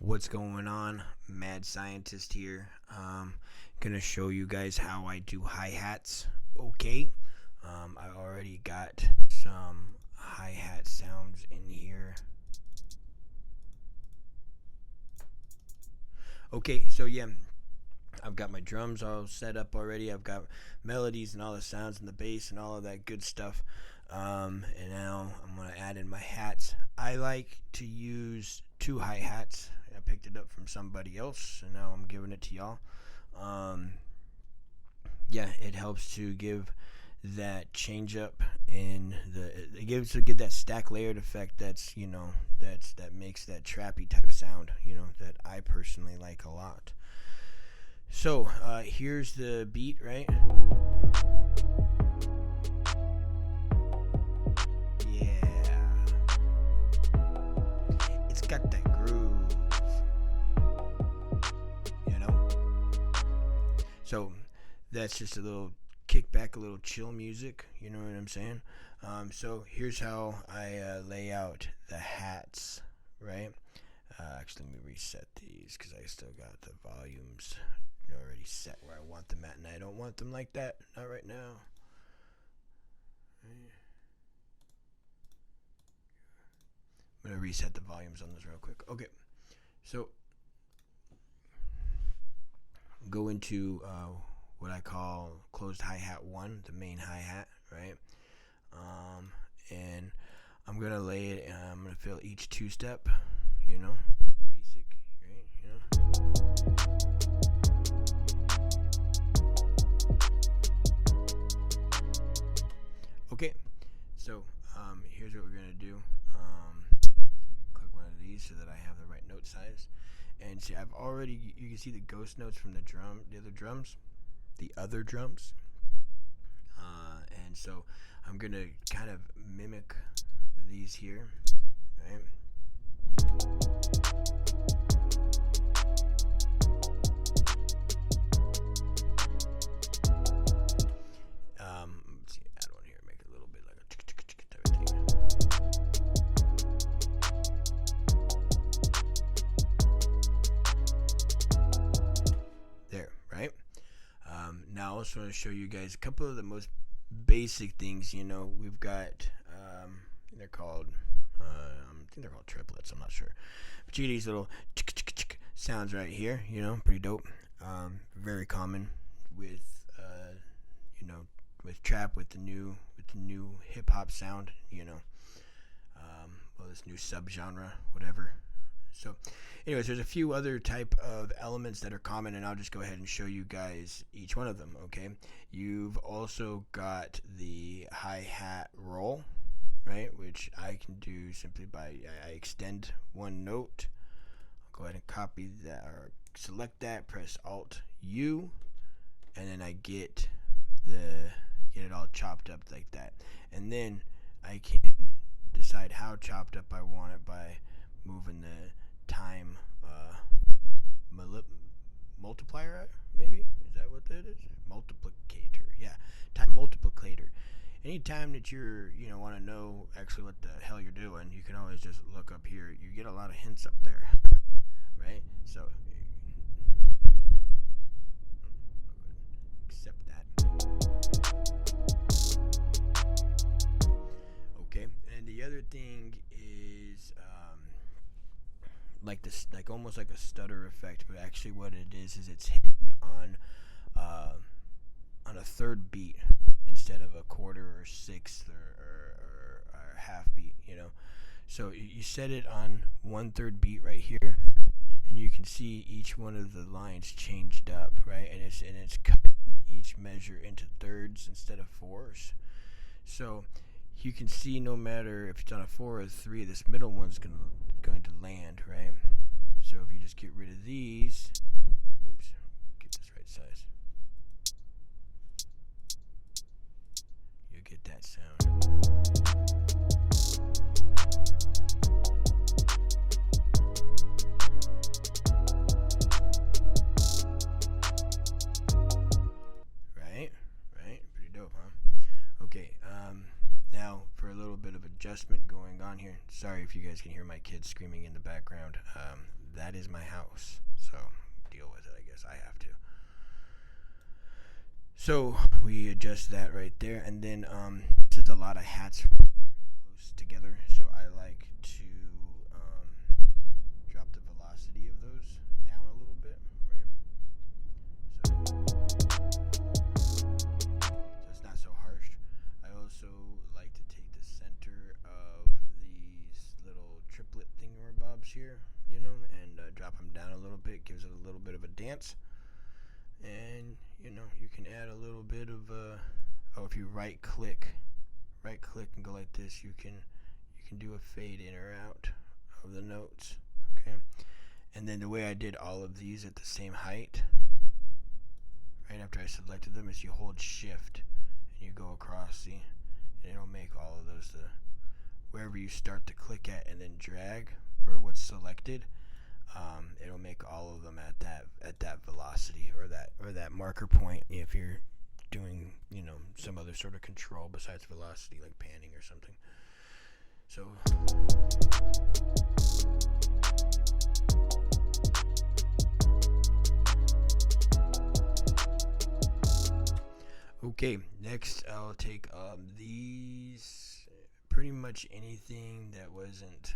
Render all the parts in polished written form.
What's going on? Mad Scientist here. Gonna show you guys how I do hi-hats. Okay. I already got some hi-hat sounds in here. Okay, so yeah, I've got my drums all set up already. I've got melodies and all the sounds and the bass and all of that good stuff. And now I'm gonna add in my hats. I like to use two hi-hats. I picked it up from somebody else, and now I'm giving it to y'all. Yeah, it helps to give that change up in it gives to get that stack layered effect that makes that trappy type sound, that I personally like a lot. So here's the beat, right? Yeah, it's got that groove, so that's just a little kickback, a little chill music, you know what I'm saying? So here's how I lay out the hats, right? Actually, let me reset these because I still got the volumes already set where I want them at, and I don't want them like that, not right now. I'm gonna reset the volumes on this real quick. Okay, so go into what I call closed hi-hat 1, the main hi-hat, right? And I'm gonna lay it, and I'm gonna fill each two-step, basic, right? Okay, so here's what we're gonna do. Click one of these so that I have the right note size, and see, you can see the ghost notes from the other drums, and so I'm gonna kind of mimic these here, right? Let's see, add one here, make it a little bit like a type of thing. There, right? Now I also want to show you guys a couple of the most basic things. We've got they're called I think they're called triplets, I'm not sure, but you get these little sounds right here, pretty dope. Very common with with trap, with the new hip hop sound, this new subgenre, whatever. So anyways, there's a few other type of elements that are common, and I'll just go ahead and show you guys each one of them, okay? You've also got the hi-hat roll, right, which I can do simply by I extend one note. I'll go ahead and copy that, or select that, press Alt U, and then I get it all chopped up like that. And then I can decide how chopped up I want it by moving the time multiplier, maybe? Is that what that is? Multiplicator. Yeah, time multiplicator. Anytime that you're, want to know actually what the hell you're doing, you can always just look up here. You get a lot of hints up there, right? So, accept that. Okay, and the other thing is like almost like a stutter effect, but actually what it is it's hitting on a third beat instead of a quarter or sixth or half beat, So you set it on 1/3 beat right here, and you can see each one of the lines changed up, right? And it's cutting each measure into thirds instead of fours. So you can see no matter if it's on a 4 or 3, this middle one's going to land, right? So if you just get rid of these, get this right size, you'll get that sound. Right, pretty dope, huh? Okay, now for a little bit of adjustment going on here. Sorry if you guys can hear my kids screaming in the background. That is my house, so deal with it. I guess I have to. So we adjust that right there, and then this is a lot of hats really close together, so I like to drop the velocity of those down a little bit, right? So it's not so harsh. I also like to take the center of these little triplet thingamabobs here, and drop them down a little bit. Gives it a little bit of a dance. And you can add a little bit of if you right click and go like this, you can do a fade in or out of the notes. Okay, and then the way I did all of these at the same height right after I selected them is you hold shift and you go across, see, and it'll make all of those wherever you start to click at and then drag for what's selected. It'll make all of them at that velocity or that marker point if you're doing some other sort of control besides velocity, like panning or something. So okay, next I'll take these, pretty much anything that wasn't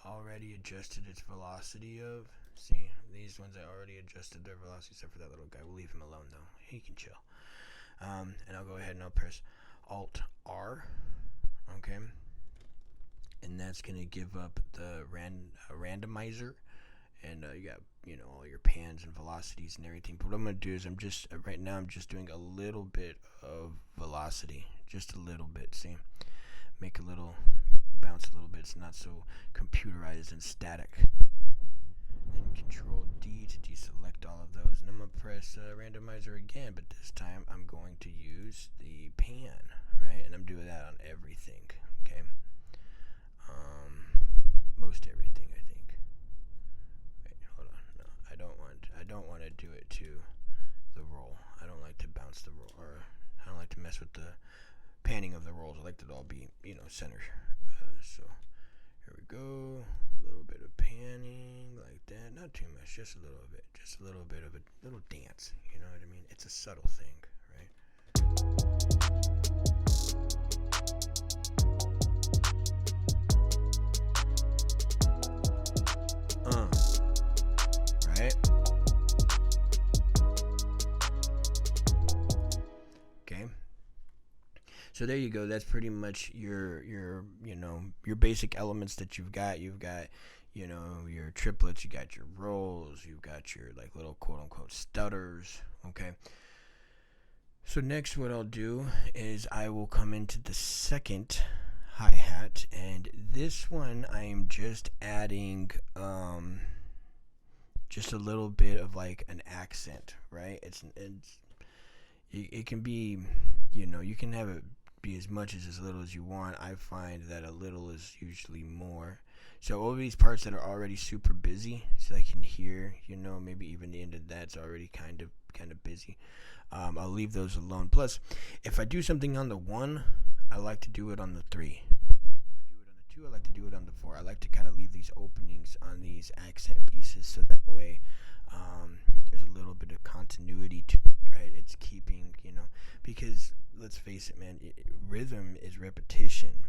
already adjusted its velocity of. See, these ones I already adjusted their velocity, except for that little guy. We'll leave him alone though. He can chill. And I'll go ahead and I'll press Alt R. Okay. And that's gonna give up the randomizer, and you got all your pans and velocities and everything. But what I'm gonna do is I'm just doing a little bit of velocity, just a little bit. See, make a little bounce a little bit. It's not so computerized and static. Then Control D to deselect all of those, and I'm gonna press randomizer again, but this time I'm going to use the pan, right? And I'm doing that on everything. Okay, most everything, I think. Wait, hold on. No, I don't want to do it to the roll. I don't like to bounce the roll, or I don't like to mess with the panning of the rolls. I like it all be center. So here we go. A little bit of panning like that. Not too much, just a little bit. Just a little bit of a little dance. You know what I mean? It's a subtle thing, right? Right? Okay. So there you go. That's pretty much your basic elements that you've got. You've got your triplets, you got your rolls, you've got your like little quote unquote stutters. Okay. So next, what I'll do is I will come into the second hi-hat, and this one I am just adding just a little bit of like an accent, right? It can be, you can have it be as much as little as you want. I find that a little is usually more. So all of these parts that are already super busy, so I can hear, maybe even the end of that's already kind of busy. I'll leave those alone. Plus, if I do something on the 1, I like to do it on the 3. If I do it on the 2, I like to do it on the 4. I like to kind of leave these openings on these accent pieces, so that way there's a little bit of continuity to it, right? It's keeping, because let's face it, man, rhythm is repetition,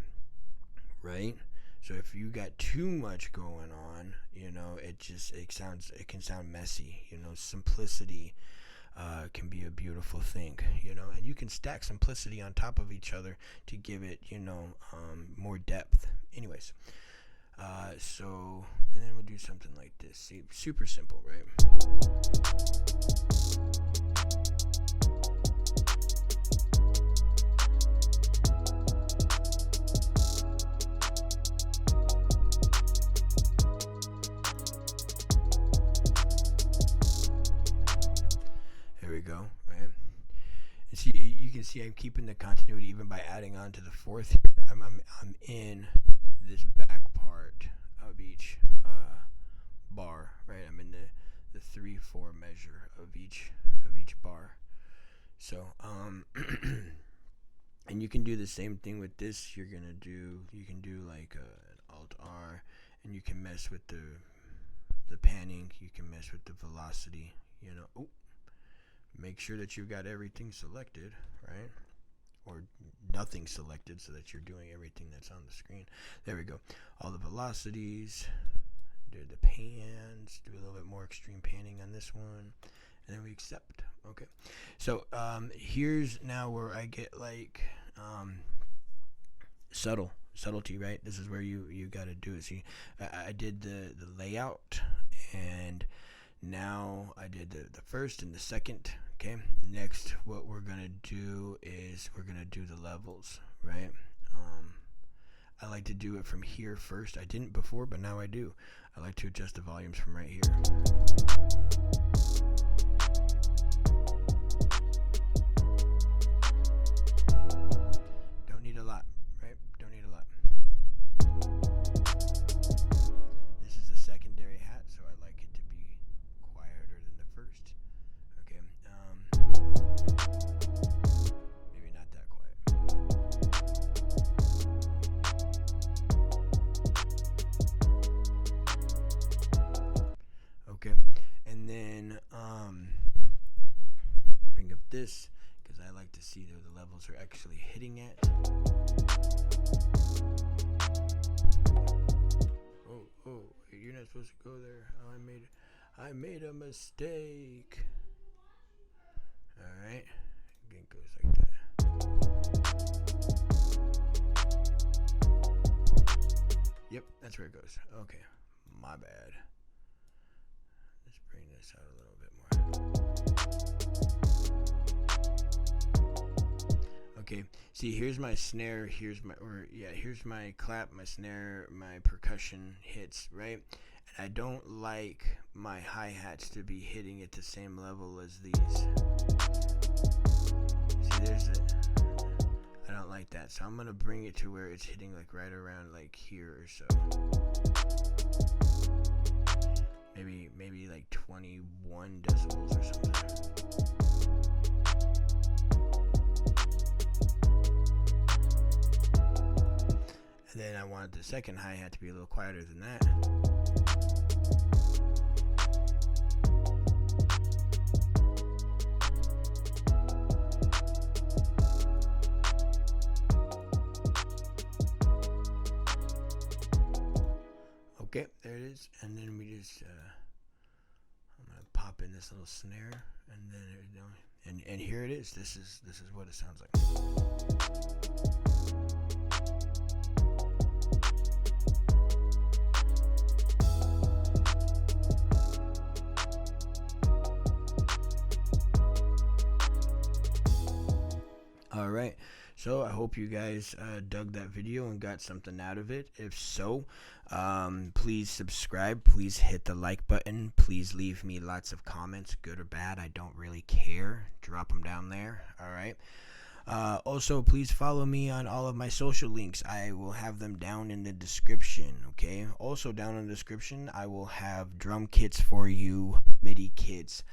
right? So if you got too much going on, it can sound messy. Simplicity can be a beautiful thing, and you can stack simplicity on top of each other to give it, more depth. Anyways, and then we'll do something like this. See, super simple, right? There we go, right? And see, you can see I'm keeping the continuity even by adding on to the 4th here. I'm in this back part of each bar, right? I'm in the 3/4 measure of each bar. So And you can do the same thing with this. You can do like an Alt R, and you can mess with the panning. You can mess with the velocity. Make sure that you've got everything selected, right? Or nothing selected, so that you're doing everything that's on the screen. There we go. All the velocities. Do the pans. Do a little bit more extreme panning on this one. And then we accept. Okay. So here's now where I get like subtlety, right? This is where you got to do it. See, I did the layout, and now I did the first and the second. Okay. Next, what we're gonna do is we're gonna do the levels, right? I like to do it from here first. I didn't before, but now I do. I like to adjust the volumes from right here. Don't need a lot, right? Don't need a lot. This is a secondary hat, so I like it to be quieter than the first. Okay. Maybe not that quiet. Okay, and then bring up this, because I like to see where the levels are actually hitting at. Oh, you're not supposed to go there. Oh, I made a mistake. All right, again, goes like that. Yep, that's where it goes. Okay, my bad. Let's bring this out a little bit more. Okay, see, here's my snare, here's my clap, my snare, my percussion hits, right? And I don't like my hi-hats to be hitting at the same level as these. See, there's it. I don't like that, so I'm gonna bring it to where it's hitting like right around like here or so. Maybe like 21 decibels or something. And then I wanted the second hi-hat to be a little quieter than that. Okay, there it is. And then we just I'm gonna pop in this little snare, and then and here it is. This is what it sounds like. All right, so I hope you guys dug that video and got something out of it. If so, please subscribe, please hit the like button, please leave me lots of comments, good or bad. I don't really care. Drop them down there. All right. Also, please follow me on all of my social links. I will have them down in the description. Okay. Also, down in the description, I will have drum kits for you, MIDI kits,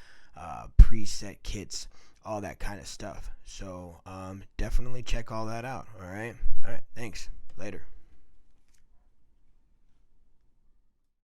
preset kits, all that kind of stuff. So definitely check all that out. All right. Thanks. Later.